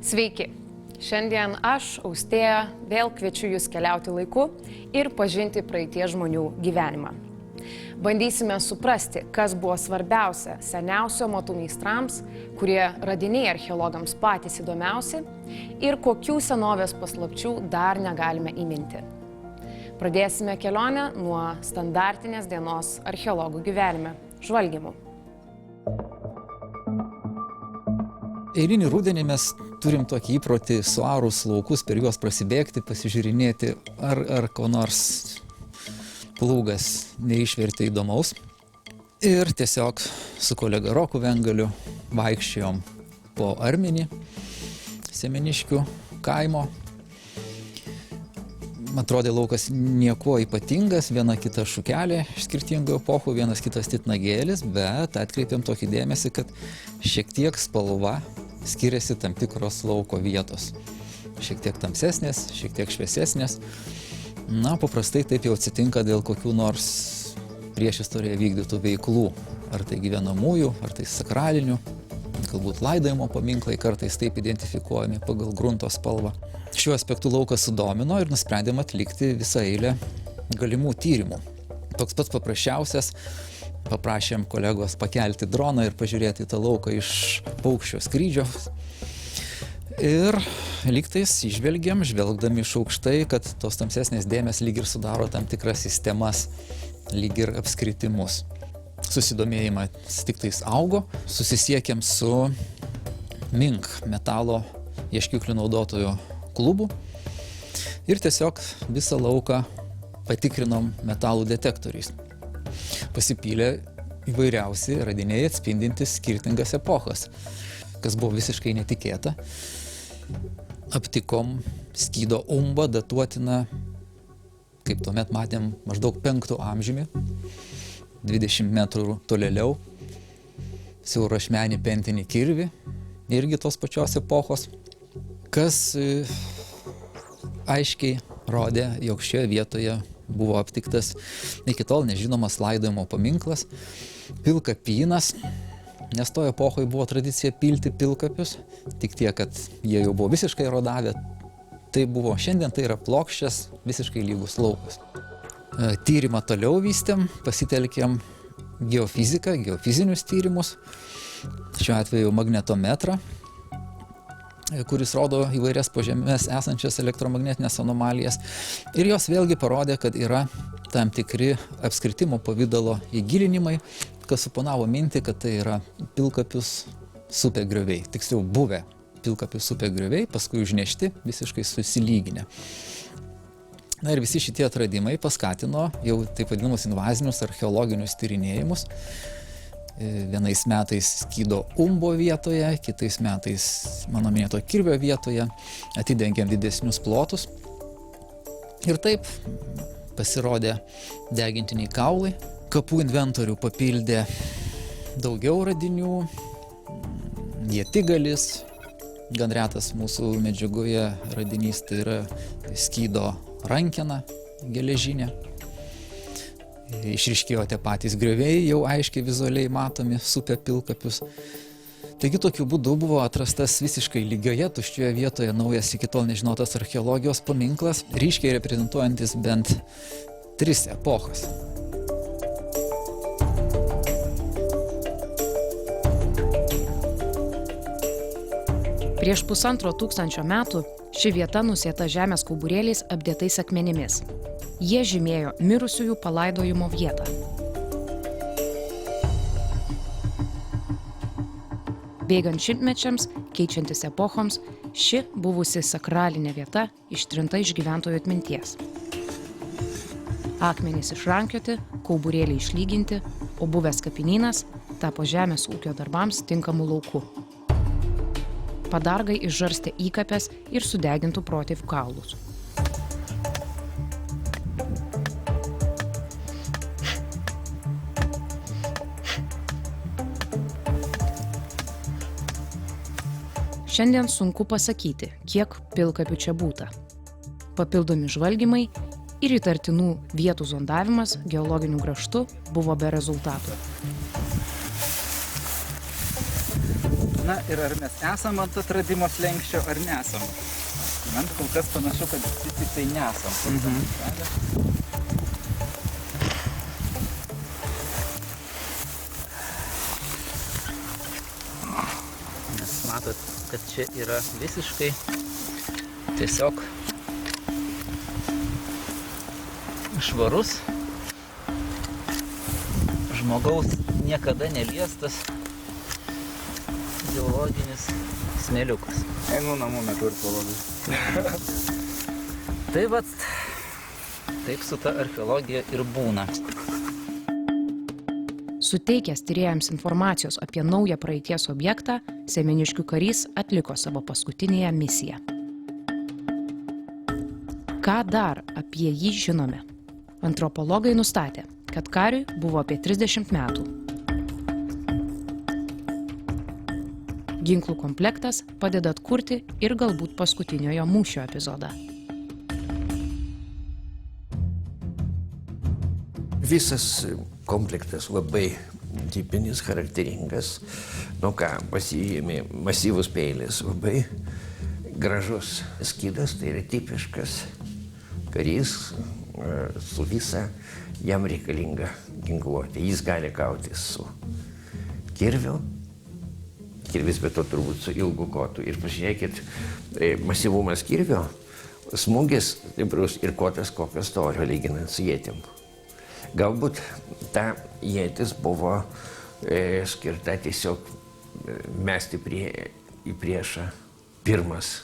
Sveiki! Šiandien aš, Austėja, vėl kviečiu Jūs keliauti laiku ir pažinti praeities žmonių gyvenimą. Bandysime suprasti, kas buvo svarbiausia seniausio amatų meistrams, kurie radiniai archeologams patys įdomiausi ir kokių senovės paslapčių dar negalime įminti. Pradėsime kelionę nuo standartinės dienos archeologų gyvenime – žvalgymų. Eilinį rudenį mes turim tokį įprotį suarus laukus, per juos prasibėgti, pasižiūrinėti, ar ko nors plūgas neišvertė įdomaus. Ir tiesiog su kolega Roku Vengaliu vaikščiojom po Arminį, Semeniškių kaimo. Atrodė laukas niekuo ypatingas, viena kita šukelė iš skirtingų epochų, vienas kitas titnagėlis, bet atkreipėm tokį dėmesį, kad šiek tiek spalva skiriasi tam tikros lauko vietos. Šiek tiek tamsesnės, šiek tiek šviesesnės. Na, paprastai taip jau atsitinka dėl kokių nors priešistorėje vykdytų veiklų. Ar tai gyvenamųjų, ar tai sakralinių, galbūt laidojimo paminklai kartais taip identifikuojami pagal grunto spalvą. Šiuo aspektu laukas sudomino ir nusprendėm atlikti visą eilę galimų tyrimų. Toks pats paprasčiausias, paprašėm kolegos pakelti droną ir pažiūrėti tą lauką iš paukščio skrydžio. Ir lygtais žvelgdami iš aukštai, kad tos tamsesnės dėmės lyg ir sudaro tam tikras sistemas, lyg ir apskritimus. Susidomėjimas tiktais augo, susisiekėm su Mink metalo ieškiklių naudotojų klubu ir tiesiog visą lauką patikrinom metalų detektoriais. Pasipylė įvairiausi radiniai atspindintys skirtingas epochas, kas buvo visiškai netikėta. Aptikom skydo umbą datuotiną, kaip tuomet matėm, maždaug 5 amžiumi, 20 metrų tolėliau, siaurašmenį pentinį kirvį, irgi tos pačios epochos, kas aiškiai rodė, jog šioje vietoje buvo aptiktas iki tol nežinomas laidojimo paminklas, pilkapynas, nes toje epochoje buvo tradicija pilti pilkapius, tik tiek, kad jie jau buvo visiškai rodavę. Tai buvo, šiandien tai yra plokščias, visiškai lygus laukas. Tyrimą toliau vystėm, pasitelkėm geofiziką, geofizinius tyrimus, šiuo atveju magnetometrą, kuris rodo įvairias po žemės esančias elektromagnetinės anomalijas. Ir jos vėlgi parodė, kad yra tam tikri apskritimo pavidalo įgilinimai, kas suponavo mintį, kad tai yra pilkapius supėgrioviai, tiksliau buvę pilkapius supėgrioviai, paskui užnešti visiškai susilyginę. Na ir visi šitie atradimai paskatino jau taip vadinamus invazinius archeologinius tyrinėjimus. Vienais metais skydo umbo vietoje, kitais metais mano minėto kirvio vietoje, atidengiam didesnius plotus. Ir taip pasirodė degintiniai kaulai. Kapų inventorių papildė daugiau radinių, ietigalis, gan retas mūsų medžiagoje radinys, tai yra skydo rankena geležinė. Išryškėjo tie patys grioviai, jau aiškiai vizualiai matomi, supę pilkapius. Taigi tokiu būdu buvo atrastas visiškai lygioje, tuščioje vietoje naujas iki tol nežinotas archeologijos paminklas, ryškiai reprezentuojantis bent 3 epochas. Prieš 1500 metų ši vieta nusėta žemės kauburėliais apdėtais akmenimis. Jie žymėjo mirusiųjų palaidojimo vietą. Bėgant šimtmečiams, keičiantis epochoms, ši buvusi sakralinė vieta ištrinta iš gyventojų atminties. Akmenys išrankioti, kauburėliai išlyginti, o buvęs kapinynas tapo žemės ūkio darbams tinkamų laukų. Padargai išžarstė įkapes ir sudegintų protėvių kaulus. Šiandien sunku pasakyti, kiek pilkapių čia būta. Papildomi žvalgymai ir įtartinų vietų zondavimas geologiniu grąžtu buvo be rezultatų. Na ir ar mes esam ant atradimo slenksčio, ar nesam? Man kol kas panašu, kad vis tik tai nesam. Nes matot, kad čia yra visiškai tiesiog švarus, žmogaus niekada neliestas geologinis smėliukas. Einu namų metu ir pavadai. Tai vat, taip su ta archeologija ir būna. Suteikęs tyrėjams informacijos apie naują praeities objektą, Semeniškių karys atliko savo paskutinėje misiją. Ką dar apie jį žinome? Antropologai nustatė, kad kariui buvo apie 30 metų. Ginklų komplektas padeda atkurti ir galbūt paskutiniojo mūšio epizodą. Visas komplektas labai tipinis, charakteringas. Nu ką, pasiėmė masyvus peilis, labai gražus skydas, tai yra tipiškas karys su visa jam reikalinga ginkluotė. Jis gali kautis su kirviu, kirvis be to turbūt su ilgu kotu. Ir pažiūrėkit, masyvumas kirvio, smūgis stiprus ir kotas kokio storio lyginant su ietim. Galbūt ta ietis buvo skirta tiesiog mesti į priešą. Pirmas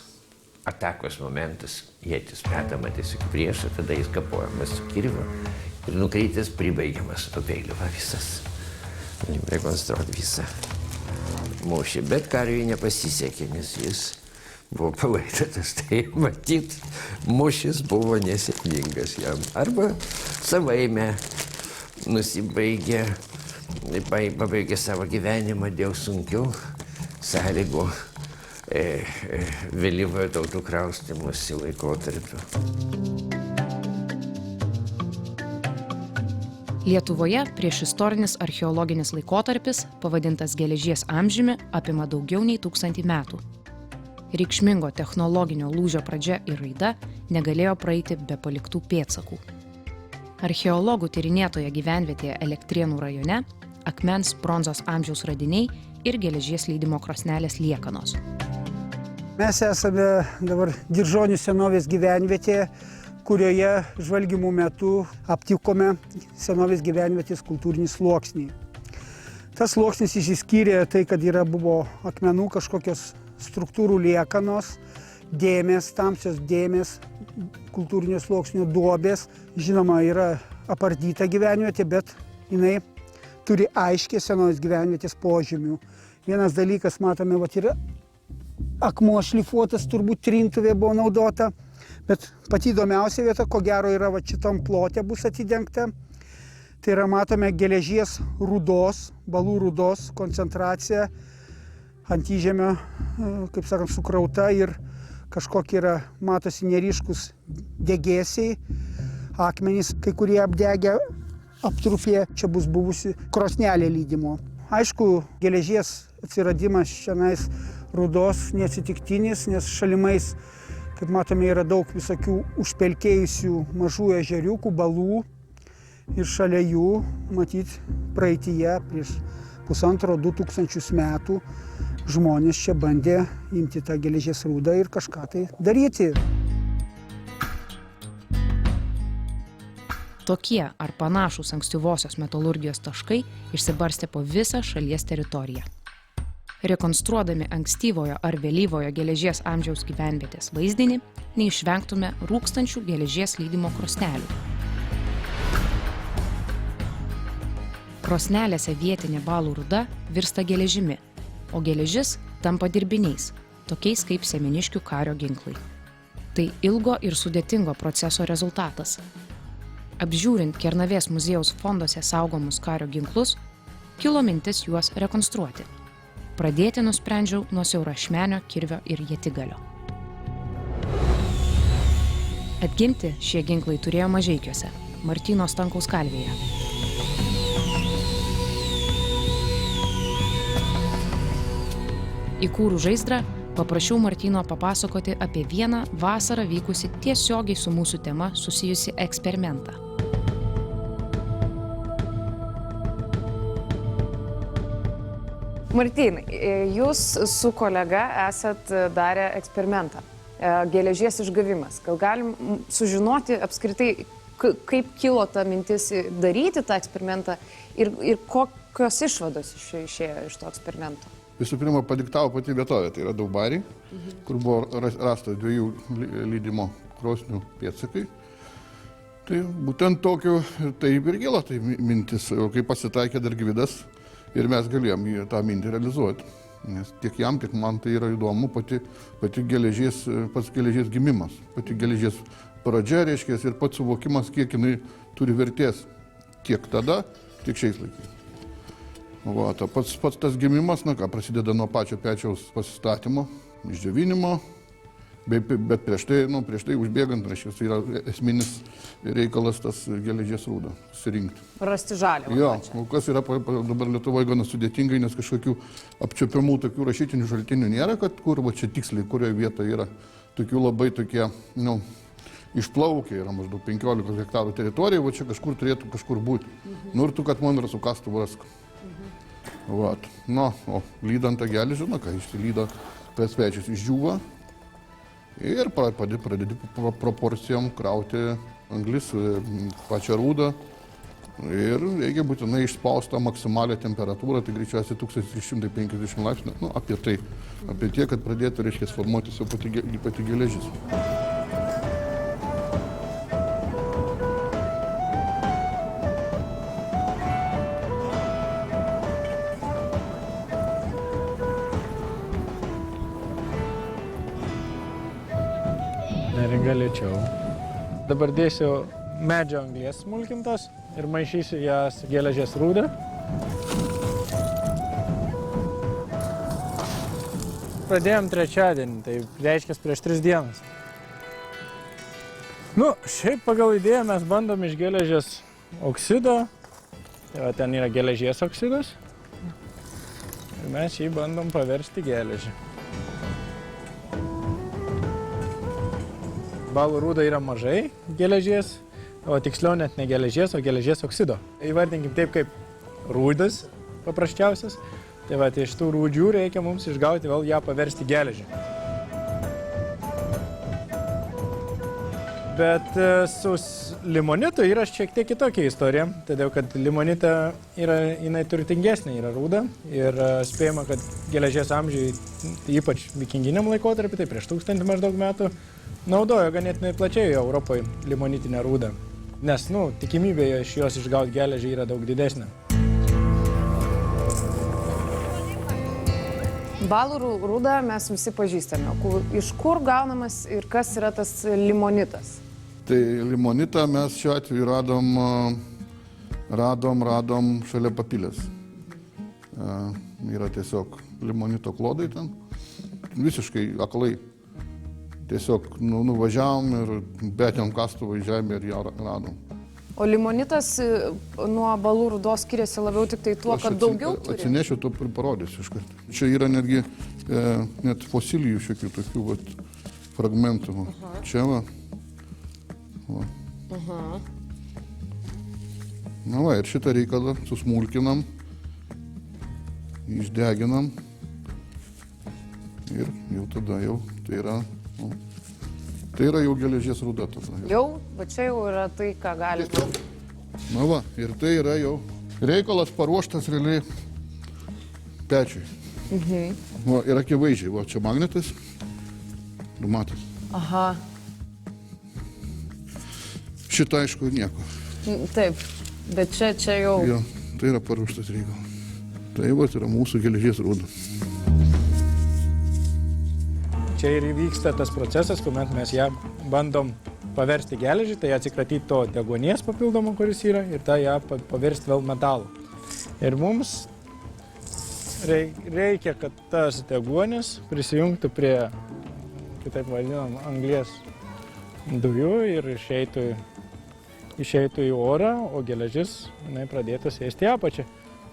atakos momentas, ietis metama tiesiog į priešą, tada jis kapojamas su kirviu ir nukreitęs pribaigiamas to peiliu visas. Rekonstruoti visą mūšį. Bet kariui nepasisekė, nes jis buvo palaidotas. Tai matyt, mūšis buvo nesėkmingas jam. Arba savaime nusibaigė, pabaigė savo gyvenimą dėl sunkių sąlygų vėlyvojo tautų kraustymosi laikotarpiu. Lietuvoje priešistorinis archeologinis laikotarpis, pavadintas geležies amžiumi, apima daugiau nei 1000 metų. Reikšmingo technologinio lūžio pradžia ir raida negalėjo praeiti be paliktų pėdsakų. Archeologų tyrinėtoje gyvenvietėje Elektrėnų rajone akmens bronzos amžiaus radiniai ir geležies leidimo krosnelės liekanos. Mes esame dabar Diržonių senovės gyvenvietėje, kurioje žvalgymų metu aptikome senovės gyvenvietės kultūrinį sluoksnį. Tas sluoksnis išsiskyrė tai, kad buvo akmenų kažkokios struktūrų liekanos, dėmės, tamsios dėmės, kultūrinio sluoksnio duobės. Žinoma, yra apardyta gyvenvietė, bet jinai turi aiškiai senovės gyvenvietės požymių. Vienas dalykas, matome, yra akmuo šlifuotas, turbūt trintuvė buvo naudota, bet pati įdomiausia vieta, ko gero, yra šitam plote bus atidengta. Tai yra, matome, geležies rūdos, balų rūdos koncentracija ant įžemio, kaip sakant, sukrauta ir kažkokie yra, matosi, neryškus degėsiai, akmenys, kai kurie apdegę, aptrupė, čia bus buvusi krosnelė lydimo. Aišku, geležies atsiradimas šiandien rūdos neatsitiktinis, nes šalimais, kaip matome, yra daug visokių užpelkėjusių mažų ežeriukų, balų ir šalia jų, matyt, praeityje prieš 1500–2000 metų žmonės čia bandė imti tą geležies rūdą ir kažką tai daryti. Tokie ar panašūs ankstyvosios metalurgijos taškai išsibarstė po visą šalies teritoriją. Rekonstruodami ankstyvojo ar vėlyvojo geležies amžiaus gyvenvietės vaizdinį, neišvengtume rūkstančių geležies leidimo krosnelių. Krosnelėse vietinė balų rūda virsta geležimi, o geležis tampa dirbiniais, tokiais kaip Semeniškių kario ginklai. Tai ilgo ir sudėtingo proceso rezultatas. Apžiūrint Kernavės muziejaus fonduose saugomus kario ginklus, kilo mintis juos rekonstruoti. Pradėti nusprendžiau nuo siaurašmenio, kirvio ir ietigalio. Atgimti šie ginklai turėjo Mažeikiuose, Martyno Stankaus kalvėje. Įkūrus Žaizdrą, paprašiau Martyno papasakoti apie vieną vasarą vykusi tiesiogiai su mūsų tema susijusi eksperimentą. Martynai, jūs su kolega esat darę eksperimentą. Geležies išgavimas. Gal galim sužinoti apskritai, kaip kilo ta mintis daryti tą eksperimentą ir kokios išvados išėjo iš to eksperimento? Visų pirma, padiktavo pati vietovė, tai yra Daubariai, kur buvo rasta 2 lydimo krosnių pėdsakai. Tai būtent tokiu taip ir kilo tai mintis, kai pasitaikė dar Gvidas ir mes galėjom tą mintį realizuoti. Nes tiek jam, tiek man tai yra įdomu, pati geležies, pats geležies gimimas, pati geležies pradžia, reiškia, ir pats suvokimas, kiek jinai turi vertės tiek tada, tiek šiais laikais. Va, pats tas gimimas, prasideda nuo pačio pečiaus pasistatymo, išdžiovinimo, bet prieš tai užbėgant, reiškia, yra esminis reikalas tas geležies rūdą susirinkti. Rasti žaliavą. Jo, kas yra dabar Lietuvoje gana sudėtingai, nes kažkokių apčiuopiamų tokių rašytinių šaltinių nėra, kur va čia tiksliai, kurioje vietoje yra tokių labai tokie, išplaukia, yra maždaug 15 hektarų teritorija, va čia kažkur turėtų kažkur būti. Ir tu, kad man yra su kastuvu rask. Vat. O lydant tą geležį, išsilydo tas pečius išdžiūva ir pradedi proporcijom krauti anglis, pačią rūdą ir reikia būtinai išspausti maksimalią temperatūrą, tai greičiausiai 1350 laipsnių, apie tiek, kad pradėtų, reiškia, formuotis jau pati geležis. Neringa lėčiau. Dabar dėsiu medžio anglies smulkintos ir maišysiu jas geležies rūdą. Pradėjom trečiadienį, tai reiškia prieš 3 dienas. Šiaip pagal idėją mes bandom iš geležies oksido, tai ten yra geležies oksidas, ir mes jį bandom paversti geležį. Balų rūda yra mažai geležies, o tiksliau net ne geležies, o geležies oksido. Įvardinkim taip kaip rūdas paprasčiausias. Tai va, iš tų rūdžių reikia mums išgauti vėl ją paversti geležį. Bet su limonitu yra šiek tiek kitokia istorija, todėl kad limonita jinai turtingesnė yra rūda ir spėjama, kad geležies amžiui, ypač vikinginiam laikotarpiu, tai prieš 1000 maždaug metų, naudojo ganėtinai plačiai Europoje limonitinę rūdą, nes tikimybė iš jos išgauti geležį yra daug didesnė. Balų rūdą mes visi pažįstame. Iš kur gaunamas ir kas yra tas limonitas? Tai limonitą mes šiuo atveju radom šalia Papilės. Yra tiesiog limonito klodai ten, visiškai aklai. Tiesiog nuvažiavom ir betėm kastuvą į žemę ir ją radom. O limonitas nuo balų rūdos skiriasi labiau tik tai tuo, kad daugiau turi? Atsinešiu, to parodysiu iš karto. Čia yra netgi net fosilijų šiokių tokių fragmentų. Čia va. Ir šitą reikalą susmulkinam, išdeginam ir jau tada tai yra jau geležies rūda. Va čia jau yra tai, ką galima. Ir tai yra jau reikalas paruoštas realiai pečiui. Ir akivaizdžiai, čia magnetas, matot. Aha. Šitą aišku nieko. Taip, bet čia jau... Jo, tai yra paruoštas reikalas. Tai yra mūsų geležies rūda. Čia ir vyksta tas procesas, kuomet mes ją bandom paversti geležį, tai atsikratyti to deguonies papildomo, kuris yra, ir tą ją paversti vėl metalu. Ir mums reikia, kad tas deguonis prisijungtų prie, kitaip vadinam, anglies dujų ir išeitų į orą, o geležis pradėtų sėsti į apačią.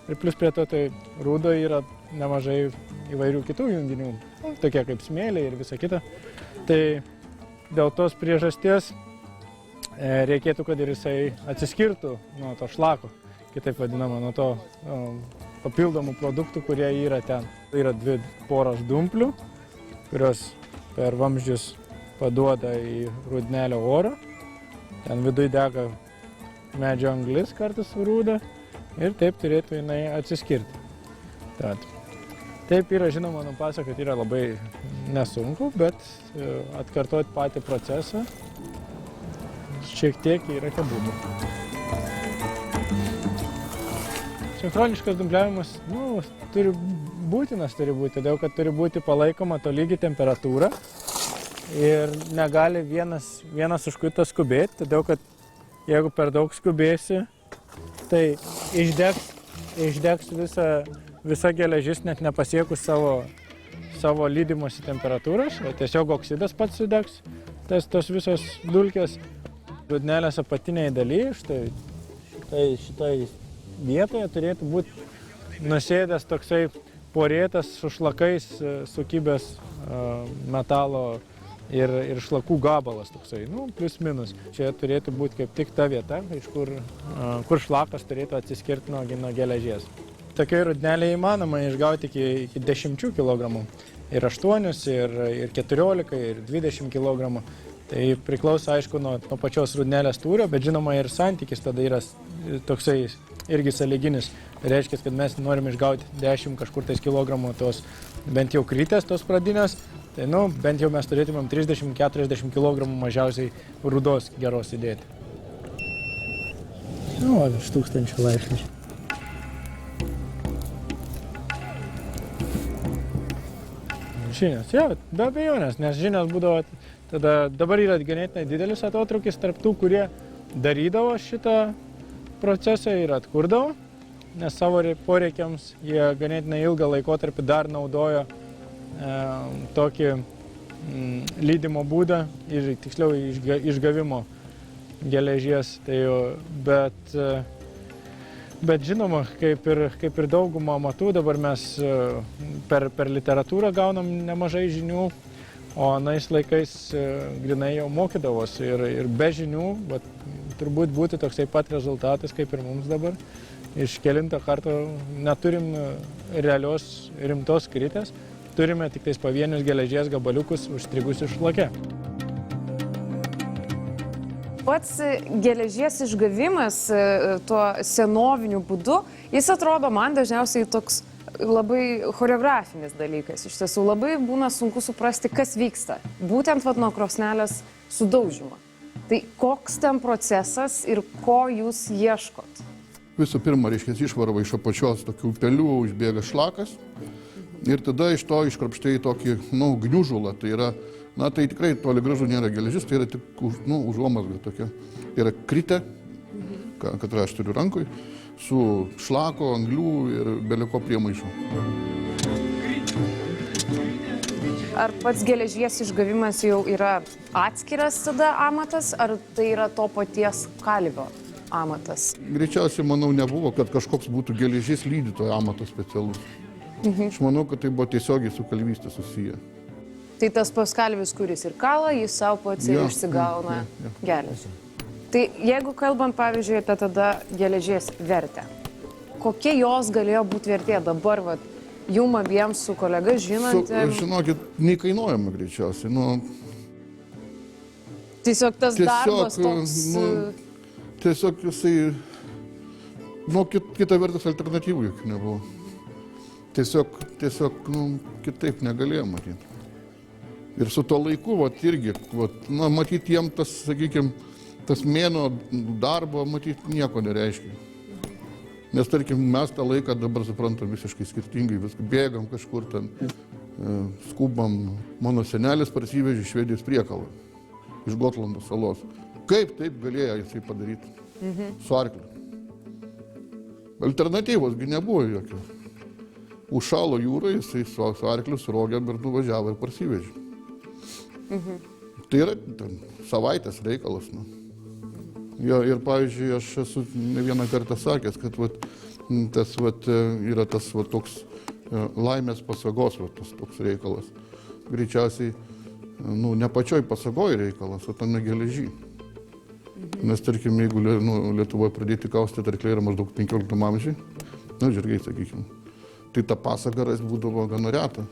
Ir plus prie to, tai rūdo yra nemažai įvairių kitų junginių, tokie kaip smėliai ir visa kita. Tai dėl tos priežasties reikėtų, kad ir jisai atsiskirtų nuo to šlako, kitaip vadinama, nuo to papildomų produktų, kurie yra ten. Tai yra 2 poros dumplių, kurios per vamzdžius paduoda į rūdnelio orą. Ten viduje dega medžio anglis kartu su rūda ir taip turėtų jinai atsiskirti. Taip yra, žinoma, nupasakoti yra labai nesunku, bet atkartoti patį procesą šiek tiek yra keblumų. Sinchroniškas dumbliavimas būtinas turi būti, todėl kad turi būti palaikoma tolygi temperatūra ir negali vienas už kitą skubėti, todėl kad jeigu per daug skubėsi, tai išdegs visa geležis net nepasiekus savo lydymosi temperatūros, tiesiog oksidas pats sudegs, tos visos dulkės. Rūdnelės apatiniai dalyje, štai vietoje turėtų būti nusėdęs toksai porėtas su šlakais sukibęs metalo ir šlakų gabalas toksai, plius minus. Čia turėtų būti kaip tik ta vieta, iš kur šlakas turėtų atsiskirti nuo geležies. Tokioj rūdnelėje įmanoma išgauti iki 10 kg. Ir 8, ir 14, ir 20 kg. Tai priklauso, aišku, nuo pačios rūdnelės tūrio, bet žinoma ir santykis tada yra toksai irgi sąlyginis. Tai reiškia, kad mes norim išgauti 10 kažkur tais kilogramų tos bent jau kritės tos pradinės, tai bent jau mes turėtumėm 30-40 kg mažiausiai rūdos geros įdėti. Virš 1000 laipsnių. Žinios, be abejonės, nes žinios būdavo, tada dabar yra ganėtinai didelis atotrukis tarp tų, kurie darydavo šitą procesą ir atkurdavo, nes savo poreikiams jie ganėtinai ilgą laikotarpį dar naudojo tokį lydymo būdą ir tiksliau išgavimo geležies. Bet žinoma, kaip ir daugumą amatų, dabar mes per literatūrą gaunam nemažai žinių, o anais laikais grinai jau mokydavosi ir be žinių, bet turbūt būtų toksai pat rezultatas kaip ir mums dabar. Iš kelinto karto neturim realios rimtos kritės, turime tik tais pavienius geležies gabaliukus užstrigusius šlake. Pats geležies išgavimas tuo senoviniu būdu, jis atrodo man dažniausiai toks labai choreografinis dalykas. Iš tiesų labai būna sunku suprasti, kas vyksta. Būtent nuo krosnelės sudaužymo. Tai koks ten procesas ir ko jūs ieškot? Visų pirma, išvarva iš apačios tokių pelių, išbėga šlakas ir tada iš to iškrapštai tokį, gniužulą. Tai yra, tai tikrai toli gražu nėra geležis, tai yra tik užuomazga tokia. Tai yra kritė, kad aš turiu rankoj, su šlako, anglių ir beliko priemaišų. Ar pats geležies išgavimas jau yra atskiras tada amatas, ar tai yra to paties kalvio amatas? Greičiausiai, manau, nebuvo, kad kažkoks būtų geležies lydytojo amatas specialus. Aš manau, kad tai buvo tiesiogiai su kalvystė susiję. Tai tas pats kalvis, kuris ir kala, jis savo pats ir išsigauna geležį. Tai jeigu kalbant, pavyzdžiui, apie tada geležies vertę, kokia jos galėjo būti vertė dabar, jum abiems su kolega žinantėm? Žinokit, neįkainuojama greičiausiai. Tiesiog tas darbas toks... Tiesiog jisai... Kita vertus alternatyvų juk nebuvo. Tiesiog, kitaip negalėjo matyti. Ir su to laiku, irgi, matyti jiem tas, sakykime, tas mėno darbo, matyti, nieko nereiškia. Nes, tarkim, mes tą laiką dabar suprantam visiškai skirtingai, vis bėgam kažkur ten, skubam. Mano senelis parsivežė iš Švedijos priekalą, iš Gotlando salos. Kaip taip galėjo jisai padaryti? Su arkliu. Alternatyvos nebuvo jokio. Užšalo jūrą, jisai su arkliu surogė ir nuvažiavo ir parsivežė. Tai yra savaitės reikalas. Ir, pavyzdžiui, aš esu ne vieną kartą sakęs, kad yra tas toks laimės pasagos tas toks reikalas. Greičiausiai, ne pačioj pasagoj reikalas, o tame geležy. Nes, tarkim, jeigu Lietuvoje pradėti kaustyti arkliai yra maždaug 15 amžiai, žirgai, sakykime, tai ta pasaga rast būdavo gana reta.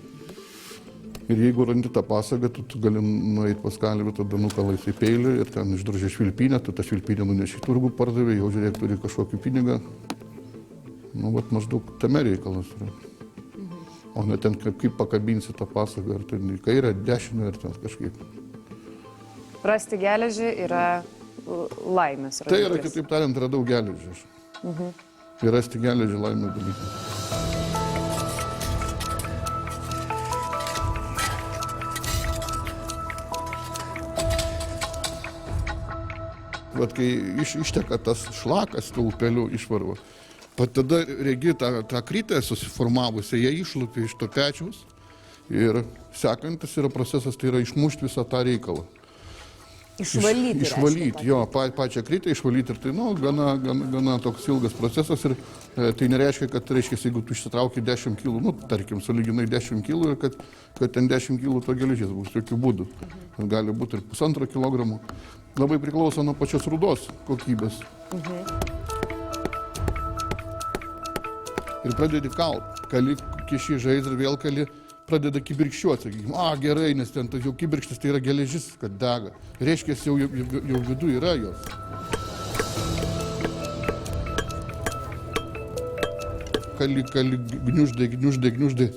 Ir jeigu randi tą pasagą, tu gali nueiti pas kalvį, tada nukalaisi peilį ir ten išdrožė švilpynę, tu tą švilpynę nuneši į turgų pardavė, jau žiūrėk, turi kažkokį pinigą. Maždaug tame reikalas yra. O ne ten kaip pakabinsi tą pasagą, ar ten į kairę, dešinę, ar ten kažkaip. Rasti geležį yra laimės. Tai yra, kitaip tariant, radau geležį. Ir rasti geležį laimės dalykas. Vat kai išteka tas šlakas tų upelių išvarvo, tada regi tą krytę susiformavusią, jie išlupia iš to pečiaus ir sekantis yra procesas, tai yra išmušti visą tą reikalą. Išvalyti. Išvalyti, jo, pačią krytę išvalyti ir tai, gana toks ilgas procesas ir tai nereiškia, kad, jeigu tu išsitrauki 10 kilų, tarkim, sulyginai 10 kilų ir kad ten 10 kilų to geležies bus, jokių būdų. Gali būti ir 1,5 kilogramų. Labai priklauso nuo pačios rūdos kokybės. Ir pradedi kalt, kali kiši žaizdrą, vėl kali, pradeda kibirkščiuoti, sakykime, gerai, nes ten jau kibirkštis tai yra geležis, kad dega. Reiškia, jau vidu yra jos. Kali, gniuždai,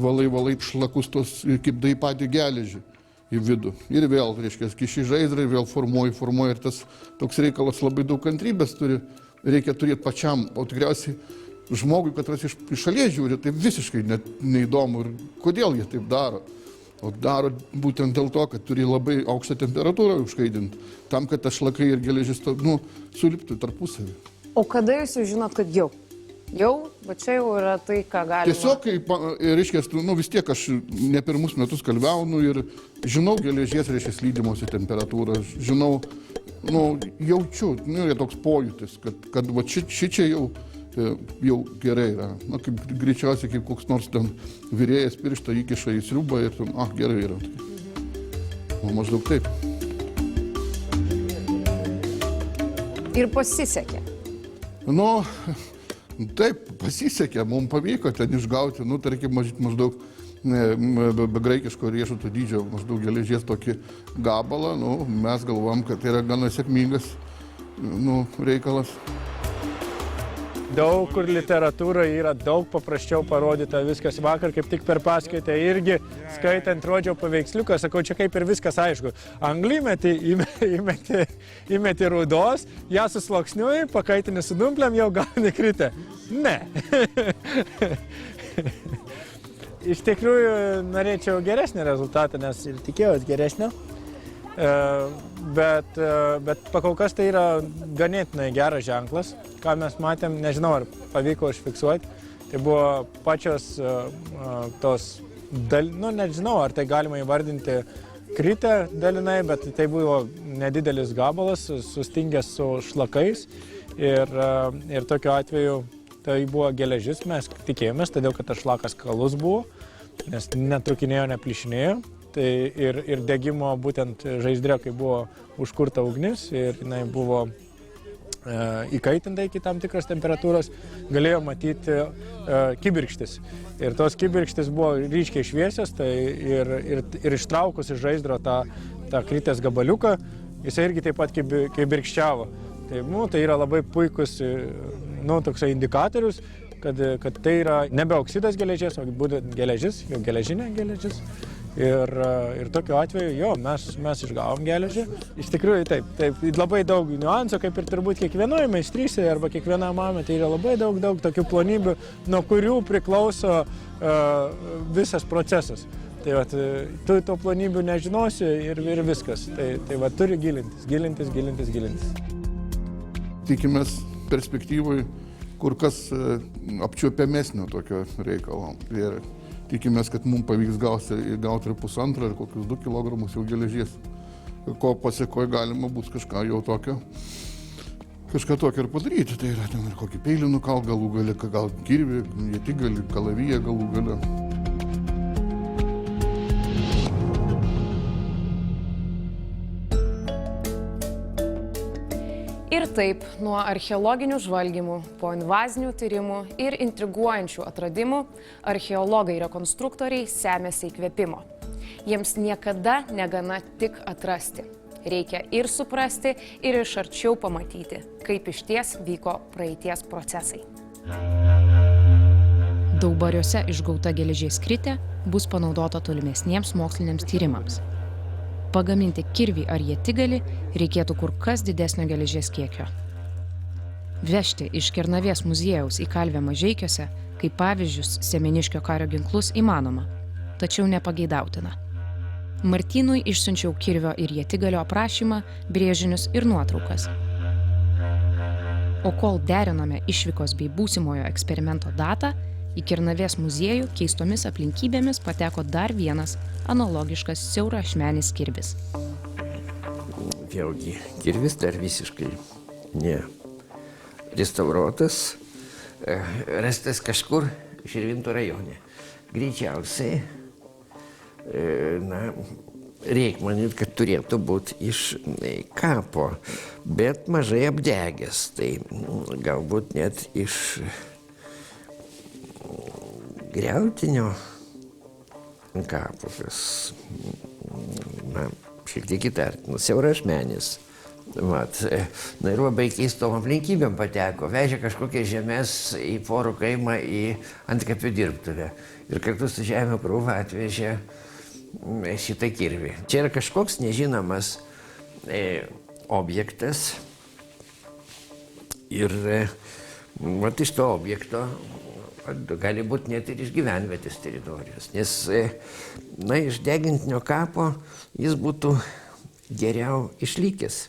valai šlakus tos, kibdai patį geležį į vidų. Ir vėl, reiškia, kiši žaizdrai, vėl formuoja ir tas toks reikalas labai daug kantrybės reikia turėti pačiam, o tikriausiai žmogui, kad iš šalies žiūri, tai visiškai neįdomu ir kodėl jie taip daro. O daro būtent dėl to, kad turi labai aukštą temperatūrą užkaidinti, tam, kad tas šlakai ir geležis suliptų tarpusavį. O kada jūs jau žinot, kad jau, va čia jau yra tai, ką galima... Tiesiog, reiškia, vis tiek aš ne pirmus metus kalbiaunu ir žinau geležies, reiškia, lydimosi temperatūrą, žinau, jaučiu, yra toks pojūtis, kad va čia jau gerai yra. Greičiausiai kaip koks nors ten virėjas pirštą įkiša į sriubą ir gerai yra. O maždaug taip. Ir pasisekė. Taip, pasisekė, mums pavyko ten išgauti, tarkim, maždaug be graikiško riešuto dydžio, maždaug geležies tokį gabalą, mes galvom, kad tai yra gana sėkmingas reikalas. Daug kur literatūroje yra daug paprasčiau parodyta viskas. Vakar kaip tik per paskaitę irgi skaitant rodžiau paveiksliuką, sakau, čia kaip ir viskas aišku. Anglį įmeti rūdos, ją susloksniuoji, pakaitini su dumplėm, jau gauni kritę. Ne. Iš tikrųjų norėčiau geresnį rezultatą, nes ir tikėjausi geresnio. Bet pakol kas tai yra ganėtinai geras ženklas, ką mes matėm, nežinau, ar pavyko užfiksuoti. Tai buvo pačios tos, nežinau, ar tai galima įvardinti kritę dalinai, bet tai buvo nedidelis gabalas, sustingęs su šlakais ir tokiu atveju tai buvo geležis, mes tikėjomės, todėl kad tas šlakas kalus buvo, nes netrukinėjo, neplyšinėjo. Tai ir degimo būtent žaizdre, kai buvo užkurta ugnis ir jinai buvo įkaitinta iki tam tikros temperatūros, galėjo matyti kibirkštis. Ir tos kibirkštis buvo ryškiai šviesios, tai ir ištraukus iš žaizdro tą kritės gabaliuką, jisai irgi taip pat kibirkščiavo. Tai yra labai puikus toksai indikatorius, kad tai yra nebe oksidas geležies, o būtent geležis, jau geležinė geležis. Ir tokiu atveju, mes išgavom geležį. Iš tikrųjų, taip, labai daug niuansų, kaip ir turbūt kiekvienoje meistrystėje arba kiekvienam ametui yra labai daug tokių plonybių, nuo kurių priklauso visas procesas. Tai tu to plonybių nežinosi ir viskas. Tai turi gilintis. Tikimės perspektyvai kur kas apčiuopiamesnio tokio reikalo. Ir tikimės, kad mums pavyks gauti ir 1,5 ir kokius 2 kilogramus jau geležies, ko pasiekoje galima bus kažką jau tokio kažką tokio ir padaryti. Tai yra ten ir kokį peilį nukalt galų gale, gal kirvį, ietigalį, kalaviją galų gale. Ir taip, nuo archeologinių žvalgymų, po invazinių tyrimų ir intriguojančių atradimų, archeologai rekonstruktoriai semiasi įkvėpimo. Jiems niekada negana tik atrasti. Reikia ir suprasti, ir iš arčiau pamatyti, kaip išties vyko praeities procesai. Daubariuose išgauta geležies kritė bus panaudota tolimesniems moksliniams tyrimams. Pagaminti kirvį ar ietigalį reikėtų kur kas didesnio geležies kiekio. Vežti iš Kernavės muziejaus į Kalvę Mažeikiuose, kaip pavyzdžius Semeniškio kario ginklus, įmanoma, tačiau nepageidautina. Martynui išsiunčiau kirvio ir ietigalio aprašymą, brėžinius ir nuotraukas. O kol derinome išvykos bei būsimojo eksperimento datą, į Kernavės muziejų keistomis aplinkybėmis pateko dar vienas analogiškas siaurašmenis kirvis. Vėlgi, kirvis dar visiškai ne restauruotas, rastas kažkur Širvintų rajone. Greičiausiai, reikia manyti, kad turėtų būti iš kapo, bet mažai apdegęs, tai galbūt net iš griautinio kapo, kas šiek tiek įtartinas, siaurašmenis. Na ir labai keistom aplinkybėm pateko. Vežė kažkokias žemės į Forų kaimą į antkapių dirbtuvę. Ir kartu su žemė krūva atvežė šitą kirvį. Čia yra kažkoks nežinomas objektas. Ir iš to objekto gali būti net ir iš gyvenvietės teritorijos. Nes iš degintinio kapo jis būtų geriau išlikęs.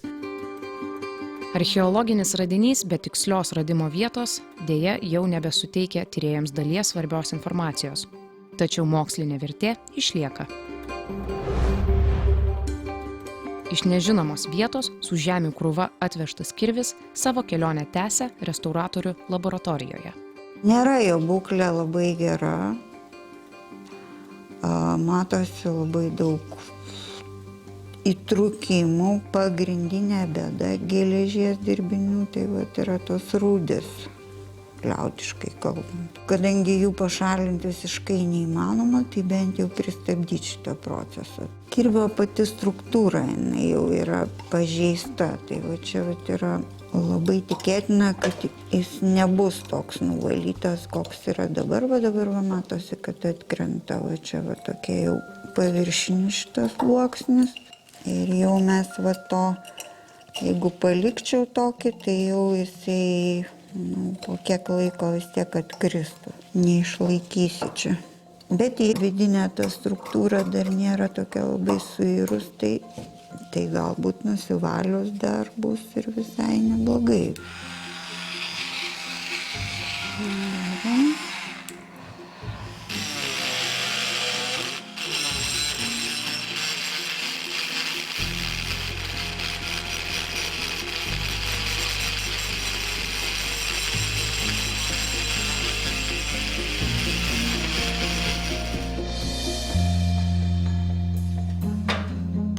Archeologinis radinys be tikslios radimo vietos dėja jau nebesuteikia tyrėjams dalies svarbios informacijos. Tačiau mokslinė vertė išlieka. Iš nežinomos vietos su žemių krūva atvežtas kirvis savo kelionę tęsia restauratorių laboratorijoje. Nėra jo būklė labai gera. Matosi labai daug įtrūkimų. Pagrindinė bėda geležies dirbinių tai yra tos rūdės, liaudiškai kalbant. Kadangi jų pašalinti visiškai neįmanoma, tai bent jau pristabdyti šitą procesą. Kirvio pati struktūra jau yra pažeista, tai čia yra labai tikėtina, kad jis nebus toks nuvalytas, koks yra dabar. Dabar matosi, kad atkrenta čia tokie jau paviršinis šitas sluoksnis. Ir jau mes jeigu palikčiau tokį, tai jau jisai po kiek laiko vis tiek atkristų. Neišlaikysi čia. Bet jei vidinė ta struktūra dar nėra tokia labai suirus, tai galbūt nusivalius dar bus ir visai neblogai.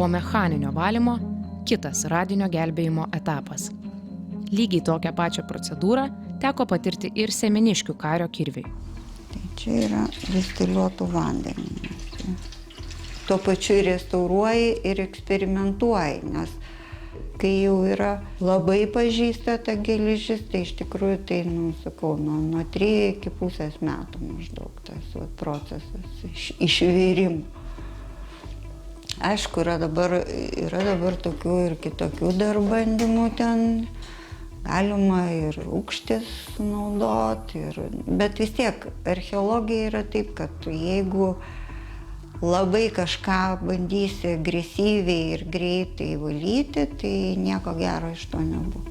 Po mechaninio valymo kitas radinio gelbėjimo etapas. Lygiai tokią pačią procedūrą teko patirti ir Semeniškių kario kirviui. Tai čia yra distiliuotų vandenį. Tuo pačiu restauruoji ir eksperimentuoji, nes kai jau yra labai pažįsta ta geležis, tai iš tikrųjų tai, nuo 3 iki pusės metų maždaug tas procesas išvirimo. Aišku, yra dabar tokių ir kitokių dar bandymų ten. Galima ir rūgštis naudoti, bet vis tiek archeologija yra taip, kad jeigu labai kažką bandysi agresyviai ir greitai valyti, tai nieko gero iš to nebus.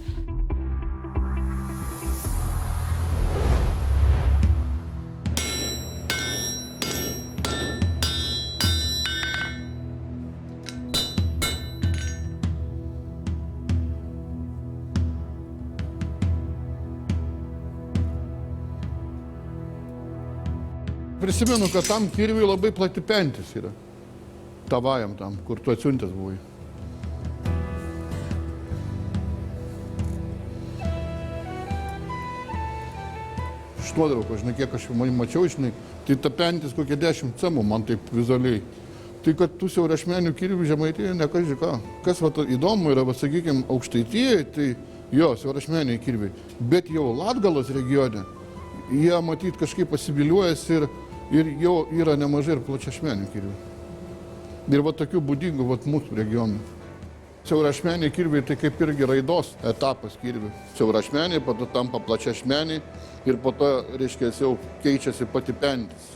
Prisimenu, kad tam kirviui labai plati pentis yra. Tavajam tam, kur tu atsiuntęs buvai. Štuodavau, žinai, kiek aš mačiau, žinai, tai ta pentis kokie 10 cemų man taip vizualiai. Tai kad tų siaurašmenių kirvių Žemaitijoje ne kaži ką. Kas įdomu yra, sakykime, Aukštaitijoje, tai jo, siaurašmeniai kirviai. Bet jau Latgalos regione, jie matyt kažkaip pasibiliuojasi ir jau yra nemažai ir plačiašmenių kirvių. Ir tokių būdingų mūsų regionų. Siaurašmeniai kirviai tai kaip irgi raidos etapas kirvių. Siaurašmeniai, po to tampa plačiašmeniai ir po to, reiškia, jau keičiasi pati pentis.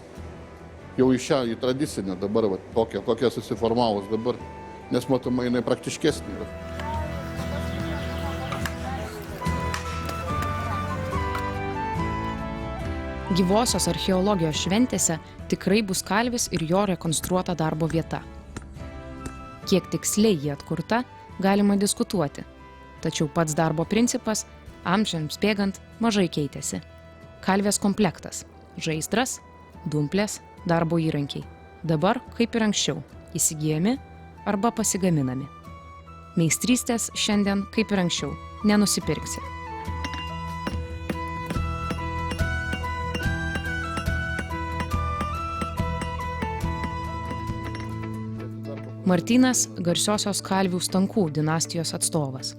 Jau į tradicinę dabar, kokia susiformavus dabar, nes matoma, jinai praktiškesnė yra. Gyvosios archeologijos šventėse tikrai bus kalvis ir jo rekonstruota darbo vieta. Kiek tiksliai ji atkurta, galima diskutuoti. Tačiau pats darbo principas amžiams bėgant mažai keitėsi. Kalvės komplektas – žaizdras, dumplės, darbo įrankiai. Dabar, kaip ir anksčiau, įsigijami arba pasigaminami. Meistrystės šiandien, kaip ir anksčiau, nenusipirksi. Martynas – garsiosios Kalvių Stankų dinastijos atstovas.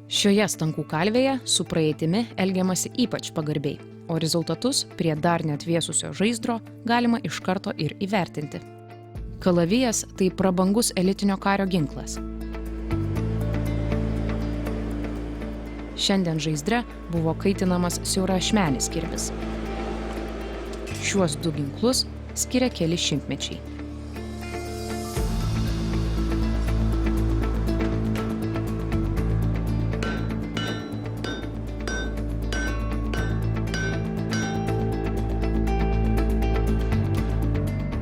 Šioje Stankų kalvėje su praeitimi elgiamasi ypač pagarbiai, o rezultatus prie dar neatvėsusio žaizdro galima iš karto ir įvertinti. Kalavijas – tai prabangus elitinio kario ginklas. Šiandien žaizdre buvo kaitinamas siaurašmenis kirvis. Šiuos 2 ginklus skiria keli šimtmečiai.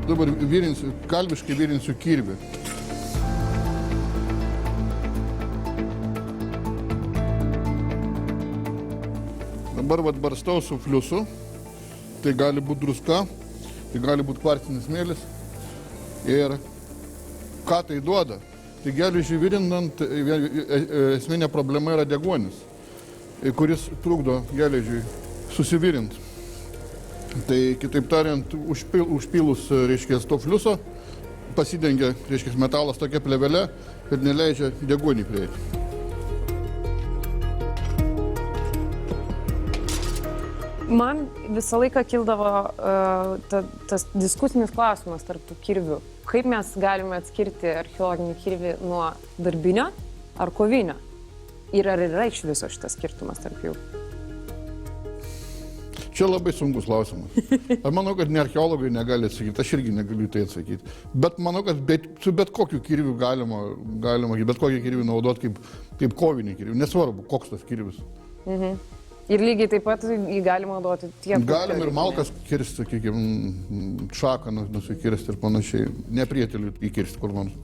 Dabar kalviškai virinsiu kirvį. Dabar barstau su fliusu. Tai gali būti druska, tai gali būti kvarcinis smėlis. Ir ką tai duoda? Tai geležį virinant esminė problema yra deguonis, kuris trukdo geležiui susivirinti. Tai kitaip tariant, užpylus, reiškia, to fliuso, pasidengia, reiškia, metalas tokia plėvelė, kad neleidžia deguonį prieiti. Man visą laiką kildavo tas diskusinis klausimas tarp tų kirvių. Kaip mes galime atskirti archeologinį kirvį nuo darbinio ar kovinio? Ir ar yra iš viso šitas skirtumas tarp jų? Čia labai sunkus klausimas. Aš manau, kad ne archeologai negali atsakyti, aš irgi negaliu tai atsakyti. Bet manau, kad su bet kokiu kirviu galima bet kokį kirvį naudoti kaip kovinį kirvį. Nesvarbu, koks tas kirvis. Ir lygiai taip pat jį galima naudoti tiek. Galim ir malkas kirsti, sakykime, šaką nusikirsti ir panašiai. Neprietelių įkirsti kur nors.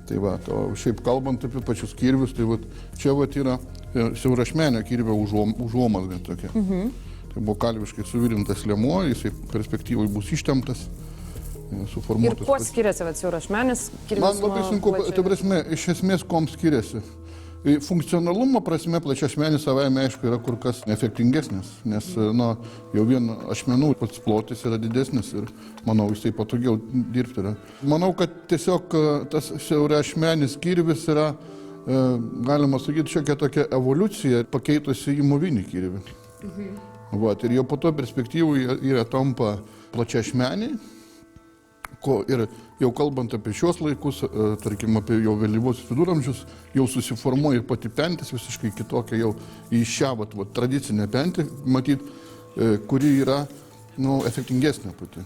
Tai va, o šiaip kalbant apie pačius kirvius, tai va, čia va yra siaurašmenio kirvio užuomazga tokia. Tai buvo kalviškai suvirintas liemuo, jisai perspektyvai bus ištemptas, suformuotas. Ir kuo skiriasi siaurašmenis kirvis? Man labai sunku, tai prasme, iš esmės kom skiriasi. Funkcionalumo prasme plačiašmenis savaime, aišku, yra kur kas efektingesnis, nes jau vien ašmenų pats plotis yra didesnis ir, manau, jisai patogiau dirbti yra. Manau, kad tiesiog tas siaurašmenis kirvis yra, galima sakyti, šiokia tokia evoliucija pakeitusi į movinį kirvį. Ir jau po to perspektyvų yra tampa plačiašmeniai, ir jau kalbant apie šios laikus, tarkim apie jau vėlyvosius viduramžius, jau susiformuoja ir pati pentis visiškai kitokia jau į šią tradicinę pentį, matyt, kuri yra efektingesnė pati.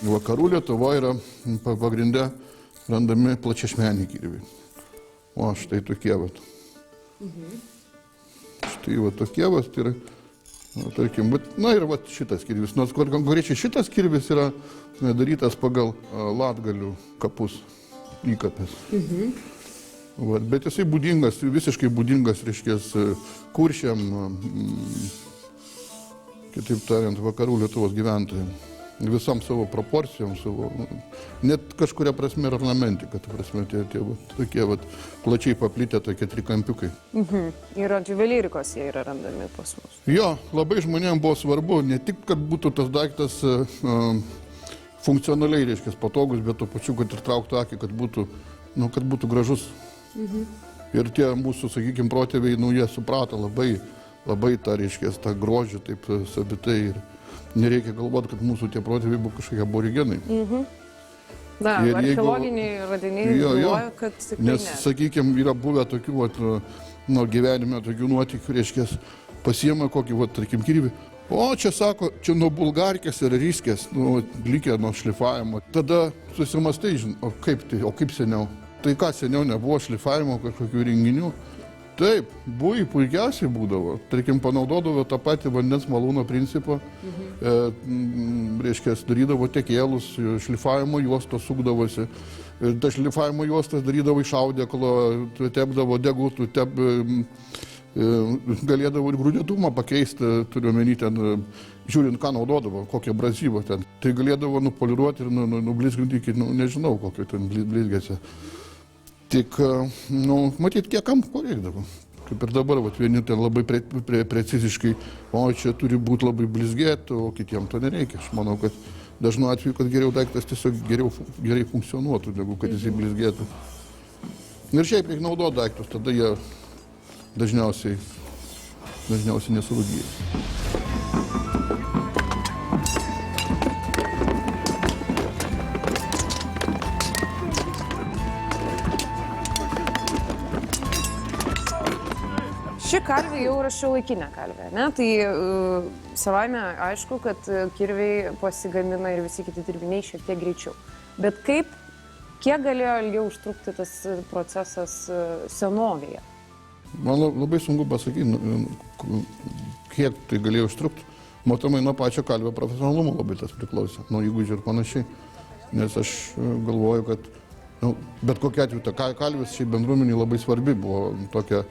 Vakarų Lietuvoje yra pagrindę randami plačiašmeniai kirviai. O štai tokie vat. Štai va tokie vat yra, tarkim, ir va šitas kirvis. Nors konkrečiai šitas kirvis yra darytas pagal Latgalių kapus įkapės. Vat, bet jisai būdingas, visiškai būdingas, reiškės, Kuršiam, kitaip tariant, vakarų Lietuvos gyventojams. Visom savo proporcijom, net kažkuria prasme ir ornamentika, ta prasme, tie tokie plačiai paplitę tokie trikampiukai. Ir ant juvelyrikos jie yra randami pas mus. Jo, labai žmonėms buvo svarbu ne tik, kad būtų tas daiktas funkcionaliai, reiškia, patogus, bet tuo pačiu, kad ir trauktų akį, kad būtų gražus. Ir tie mūsų, sakykime, protėviai, jie suprato labai tą, reiškia, tą grožį taip savitai. Ir nereikia galvoti, kad mūsų tie protėviai buvo kažkokie aborigenai. Na, archeologiniai radiniai galvoja, kad tikrai ne. Nes, sakykime, yra buvę tokių, gyvenime tokių nuotykių, reiškia, pasiema kokį, tarkim, kirvį. O čia sako, čia nuo bulgarkės ir ryskės, likę nuo šlifavimo. Tada susimastai, o kaip seniau? Tai ką, seniau nebuvo šlifavimo kažkokių renginių? Taip, buvai puikiausiai būdavo. Tarkim, panaudodavo tą patį vandens malūno principą, reiškia, darydavo tekėlus, šlifavimo juostos sukdavosi. Ta šlifavimo juostas darydavo iš audeklo, tepdavo degutų, galėdavo ir grūdėtumą pakeisti, turiu omeny ten, žiūrint, ką naudodavo, kokią brazyvą ten. Tai galėdavo nupoliruoti ir nublizginti iki, nežinau, kokio ten blizgėse. Tik, matyt, kiek kam ko reikdavo. Kaip ir dabar, vieni ten labai preciziškai, o čia turi būti labai blizgėti, o kitiems to nereikia. Aš manau, kad dažnu atveju, kad geriau daiktas tiesiog gerai funkcionuotų, negu kad jisai blizgėtų. Ir šiaip reikia naudoti daiktus, tada jie dažniausiai nesurūdyja. Ši kalvė jau yra šiuolaikinė kalvė, ne? Tai savaime aišku, kad kirviai pasigamina ir visi kiti dirbiniai šiek tiek greičiau. Bet kiek galėjo ilgiau užtrukti tas procesas senovėje? Man labai sunku pasakyti, kiek tai galėjo užtrukti. Matomai nuo pačio kalvio profesionalumo labai tas priklausė, nuo įgūdžių ir panašiai. Nes aš galvoju, kad bet kokia atveju ta kalvis šiai bendruomeniai labai svarbi buvo tokia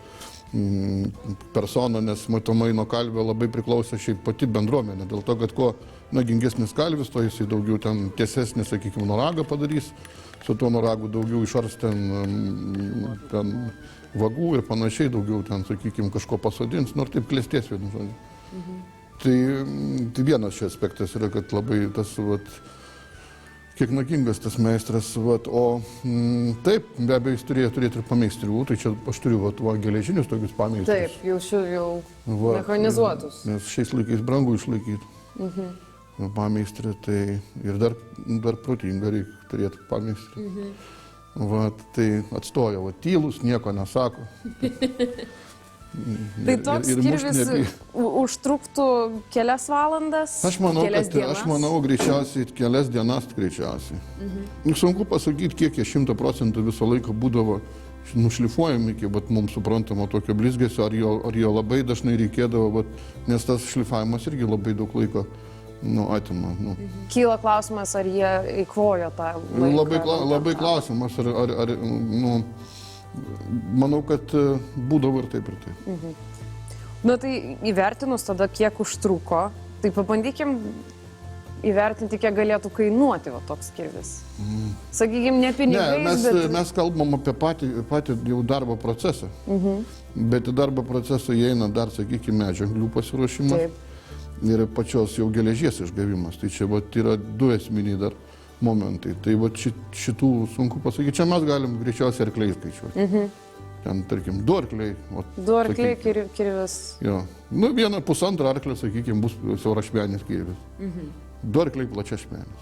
persona, nes matomai nuo kalvio labai priklausė šiaip pati bendruomenė. Dėl to, kad kuo nagingesnis kalvis, to jisai daugiau ten tiesesnį, sakykime, noragą padarys, su tuo noragu daugiau išars ten vagų ir panašiai, daugiau ten, sakykime, kažko pasodins, nors taip klestės vienu žodžiu. Tai vienas šis aspektas yra, kad labai tas, kiek nagingas tas meistras, o taip, be abejo, jis turėjo turėti ir pameistrių, tai čia aš turiu geležinius tokius pameistrius. Taip, jau mechanizuotus. Nes šiais laikais brangu išlaikyti pameistrį, tai ir dar protinga reikia turėti pameistrį. Tai atstoja, tylus, nieko nesako. Tai toks kirvis užtruktų kelias valandas, Aš manau, greičiausiai kelias dienas greičiausiai. Sunku pasakyti, kiek jie 100% visą laiką būdavo nušlifuojami iki mums suprantamo tokio blizgesio, ar jo labai dažnai reikėdavo, nes tas šlifavimas irgi labai daug laiko atima. Kyla klausimas, ar jie įkvojo tą laiką? Labai klausimas, ar manau, kad būdavo ir taip ir taip. Na tai įvertinus tada, kiek užtruko, tai pabandykim įvertinti, kiek galėtų kainuoti toks kirvis. Sakykime, ne pinigais, bet... Mes kalbam apie patį jau darbo procesą. Bet į darbo procesą įeina dar, sakykime, medžiaglių pasiruošimas ir pačios jau geležies išgavimas. Tai čia yra du esminiai dar momentai. Tai šitų sunku pasakyti. Čia mes galim greičiausiai arkliai skaičiuoti. Ten, tarkim, 2 arkliai. 2 arkliai kirvis. Jo. 1,5 arklio, sakykime, bus siaurašmenis kirvis. 2 arkliai plačiašmenis.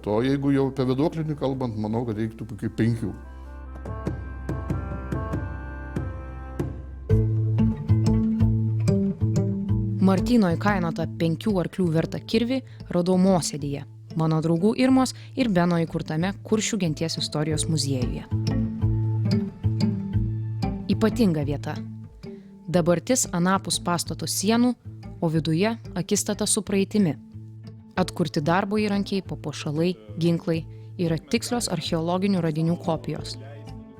O jeigu jau apie viduoklinį kalbant, manau, kad reiktų kokių 5. Martyno įkainotą 5 arklių vertą kirvį radau Mosėdyje, mano draugų Irmos ir Beno įkurtame Kuršių genties istorijos muziejuje. Ypatinga vieta. Dabartis anapus pastato sienų, o viduje akistata su praeitimi. Atkurti darbo įrankiai, papuošalai, ginklai yra tikslios archeologinių radinių kopijos.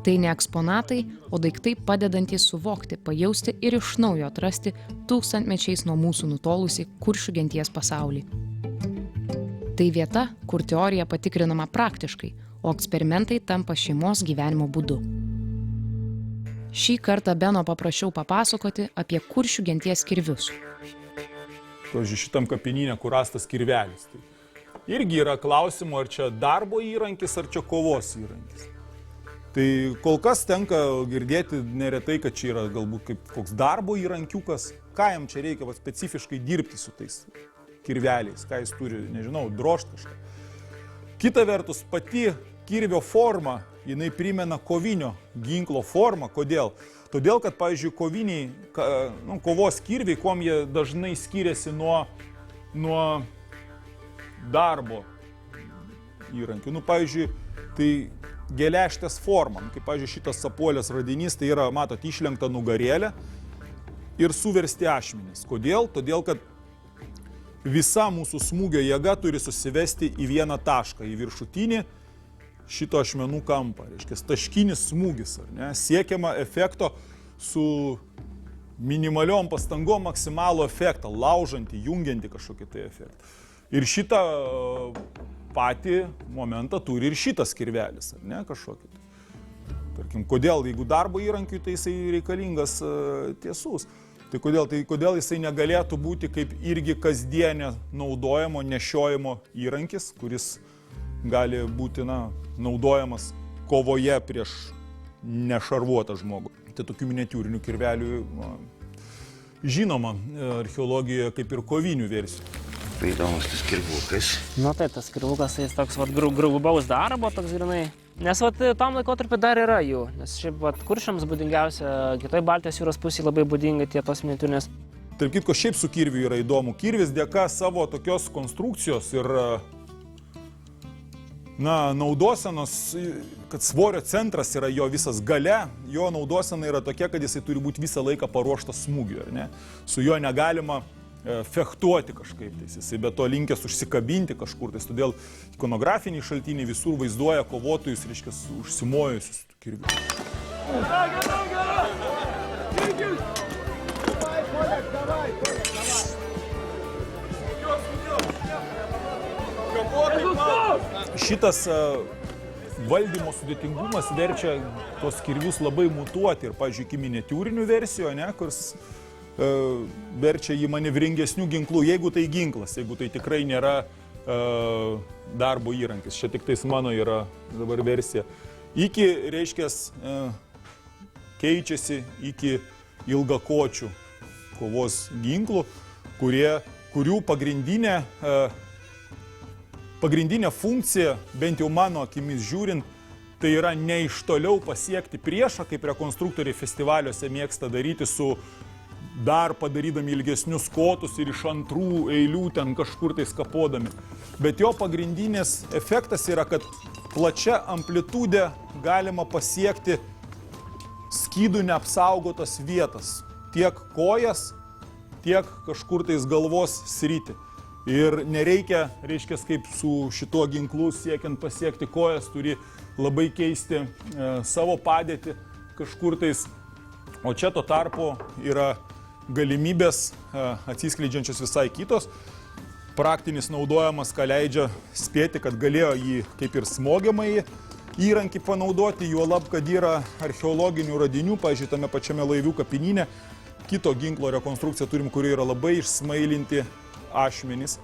Tai ne eksponatai, o daiktai padedantys suvokti, pajausti ir iš naujo atrasti tūkstantmečiais nuo mūsų nutolusi kuršių genties pasaulį. Tai vieta, kur teorija patikrinama praktiškai, o eksperimentai tampa šeimos gyvenimo būdu. Šį kartą Beno paprašiau papasakoti apie kuršių genties kirvius. Pavyzdžiui, šitam kapinyne, kur rastas kirvelis. Tai irgi yra klausimų, ar čia darbo įrankis, ar čia kovos įrankis. Tai kol kas tenka girdėti neretai, kad čia yra galbūt kaip koks darbo įrankiukas. Ką jam čia reikia specifiškai dirbti su tais kirveliais, ką jis turi, nežinau, drožt kažką. Kita vertus, pati kirvio forma, jinai primena kovinio ginklo formą. Kodėl? Todėl, kad, pavyzdžiui, koviniai, kovos kirviai, kuom jie dažnai skiriasi nuo darbo įrankių. Pavyzdžiui, tai geležtės forma. Kaip, pavyzdžiui, šitas sapuolės radinys, tai yra, matot, išlenkta nugarėlė ir suversti ašmenys. Kodėl? Todėl, kad visa mūsų smūgio jėga turi susivesti į vieną tašką, į viršutinį šito ašmenų kampą. Reiškia, taškinis smūgis, ar ne? Siekiama efekto su minimaliom pastangom maksimalų efektą, laužantį, jungiantį kažkokį tai efektą. Ir šitą patį momentą turi ir šitas kirvelis, ar ne, kažkokį. Tarkim, kodėl, jeigu darbo įrankiui, tai jisai reikalingas tiesus. Tai kodėl jisai negalėtų būti kaip irgi kasdienė naudojamo, nešiojimo įrankis, kuris gali būti, naudojamas kovoje prieš nešarvuotą žmogų. Tai tokių miniatiūrinių kirvelių žinoma archeologijoje kaip ir kovinių versijų. Tai įdomus tas kirvukas. Taip, tas kirvukas, jis toks grubaus darbo, toks grinai. Nes tam laikotarpiu dar yra jų, nes šiaip kuršiams būdingiausia, kitoj Baltijos jūros pusėje labai būdinga tie tos miniatiūrinės. Tarp kitko, šiaip su kirviu yra įdomu. Kirvis dėka savo tokios konstrukcijos ir naudosenos, kad svorio centras yra jo visas gale, jo naudosena yra tokia, kad jisai turi būti visą laiką paruoštas smūgiui, ar ne? Su juo negalima fechtuoti kažkaip, jisai be to linkęs užsikabinti kažkur, todėl ikonografiniai šaltiniai visur vaizduoja kovotojus, reiškia, užsimojusius kirviu. Šitas valdymo sudėtingumas verčia tos kirvius labai mutuoti ir, pavyzdžiui, iki miniatiūrinių versijų, kurs verčia jį manevringesnių ginklų, jeigu tai ginklas, jeigu tai tikrai nėra darbo įrankis. Čia tik tais mano yra dabar versija. Iki, reiškia, keičiasi iki ilgakočių kovos ginklų, kurių pagrindinė funkcija, bent jau mano akimis žiūrint, tai yra ne iš toliau pasiekti priešą, kaip rekonstruktoriai festivaliuose mėgsta daryti su dar padarydami ilgesnius kotus ir iš antrų eilių ten kažkur tai skapodami. Bet jo pagrindinis efektas yra, kad plačia amplitudė galima pasiekti skydų neapsaugotas vietas. Tiek kojas, tiek kažkur tais galvos sritį. Ir nereikia, reiškia, kaip su šituo ginklu siekiant pasiekti kojas, turi labai keisti savo padėtį kažkur tais. O čia tuo tarpu yra galimybės atsiskleidžiančios visai kitos. Praktinis naudojamas, ką leidžia spėti, kad galėjo jį kaip ir smogiamąjį įrankį panaudoti, juolab, kad yra archeologinių radinių, pavyzdžiui, tame pačiame Laivių kapinyne, kito ginklo rekonstrukciją turim, kurie yra labai išsmailinti ašmenys,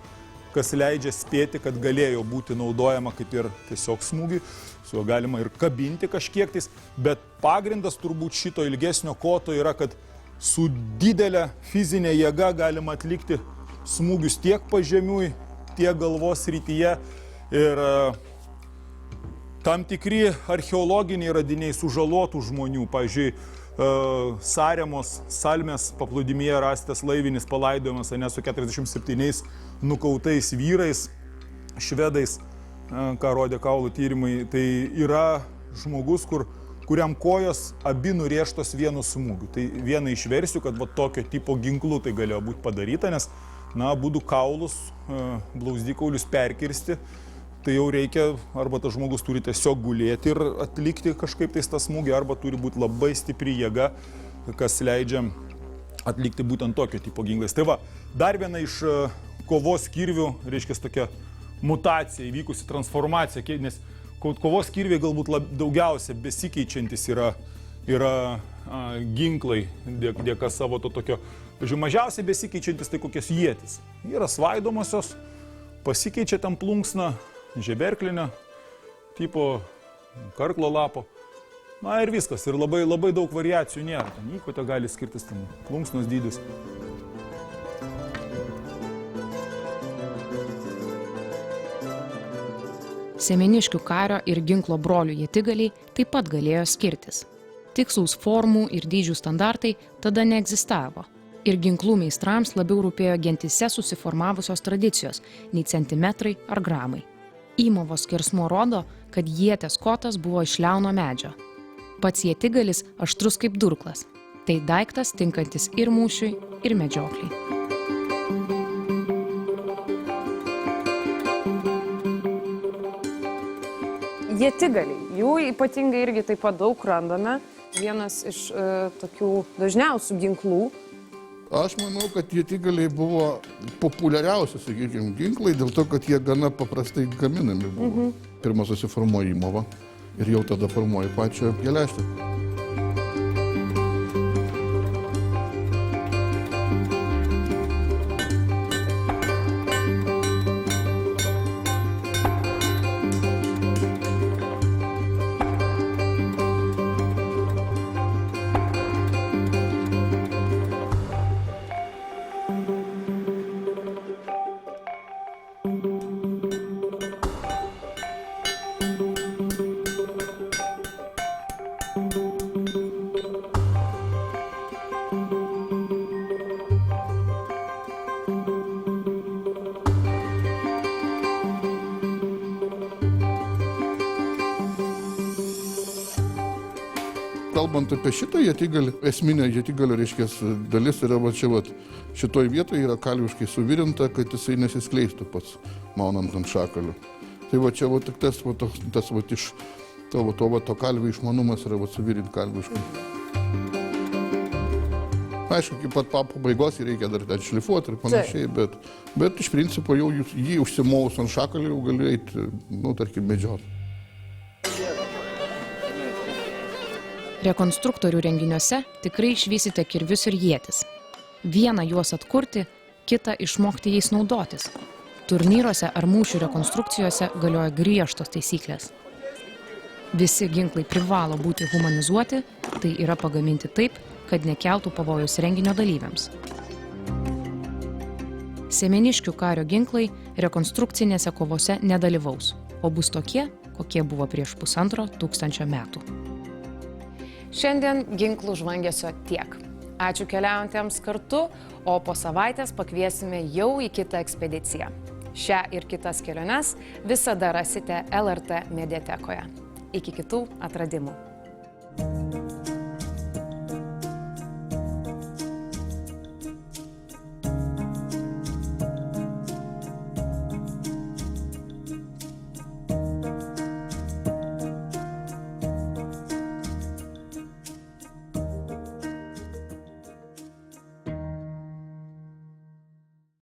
kas leidžia spėti, kad galėjo būti naudojama kaip ir tiesiog smūgiui, su juo galima ir kabinti kažkiek tais, bet pagrindas turbūt šito ilgesnio koto yra, kad su didelė fizinė jėga galima atlikti smūgius tiek pažemiui, tiek galvos srityje ir tam tikri archeologiniai radiniai sužalotų žmonių, pavyzdžiui, Saremos Salmės paplūdimyje rastas laivinis palaidojimas, su 47 nukautais vyrais, švedais, ką rodė kaulų tyrimai, tai yra žmogus, kuriam kojos abi nurėžtos vienu smūgiu. Tai viena iš versijų, kad tokio tipo ginklu tai galėjo būti padaryta, nes abudu kaulus, blauzdikaulius perkirsti, tai jau reikia, arba tas žmogus turi tiesiog gulėti ir atlikti kažkaip tais tą smūgį, arba turi būti labai stipri jėga, kas leidžia atlikti būtent tokio tipo ginklais. Tai va, dar viena iš kovos kirvių, reiškia tokia mutacija, įvykusi transformacija, nes kovos kirviai galbūt daugiausia besikeičiantis yra ginklai, dėka savo to tokio, mažiausiai besikeičiantis tai kokios ietis. Yra svaidomosios, pasikeičia ten plunksna, žeberklinio tipo, karklo lapo. Na ir viskas. Ir labai daug variacijų nėra. Ten įkotė gali skirtis, ten plunksnos dydis. Semeniškių kario ir ginklo brolių ietigaliai taip pat galėjo skirtis. Tikslūs formų ir dydžių standartai tada neegzistavo. Ir ginklų meistrams labiau rūpėjo gentise susiformavusios tradicijos, nei centimetrai ar gramai. Įmovos skersmuo rodo, kad ieties kotas buvo iš liauno medžio. Pats ietigalis aštrus kaip durklas. Tai daiktas tinkantis ir mūšiui, ir medžiokliai. Ietigaliai. Jų ypatingai irgi taip pat daug randame. Vienas iš tokių dažniausių ginklų. Aš manau, kad ietigaliai buvo populiariausi, sakykime, ginklai, dėl to, kad jie gana paprastai gaminami buvo. Pirma susiformuoja įmova ir jau tada formuoja pačią geležtę. Kalbant apie šitą ietigalį, esminė ietigalio reiškės dalis yra va čia, šitoj vietoje yra kalviškai suvirinta, kad jisai nesiskleistų pats, maunant ant šakalių. Tai va čia tik tas iš to kalvio išmanumas yra suvirinti kalviškai. Aišku, iki pat pabaigos jį reikia dar šlifuoti ir panašiai, bet iš principo jau jį užsimovus ant šakalių jau gali eiti, tarkim, medžioti. Rekonstruktorių renginiuose tikrai išvysite kirvius ir ietis. Vieną juos atkurti, kitą išmokti jais naudotis. Turnyruose ar mūšių rekonstrukcijose galioja griežtos taisyklės. Visi ginklai privalo būti humanizuoti, tai yra pagaminti taip, kad nekeltų pavojus renginio dalyviams. Semeniškių kario ginklai rekonstrukcinėse kovose nedalyvaus, o bus tokie, kokie buvo prieš 1500 metų. Šiandien ginklų žvangesio tiek. Ačiū keliaujantiems kartu, o po savaitės pakviesime jau į kitą ekspediciją. Šią ir kitas keliones visada rasite LRT mediatekoje. Iki kitų atradimų.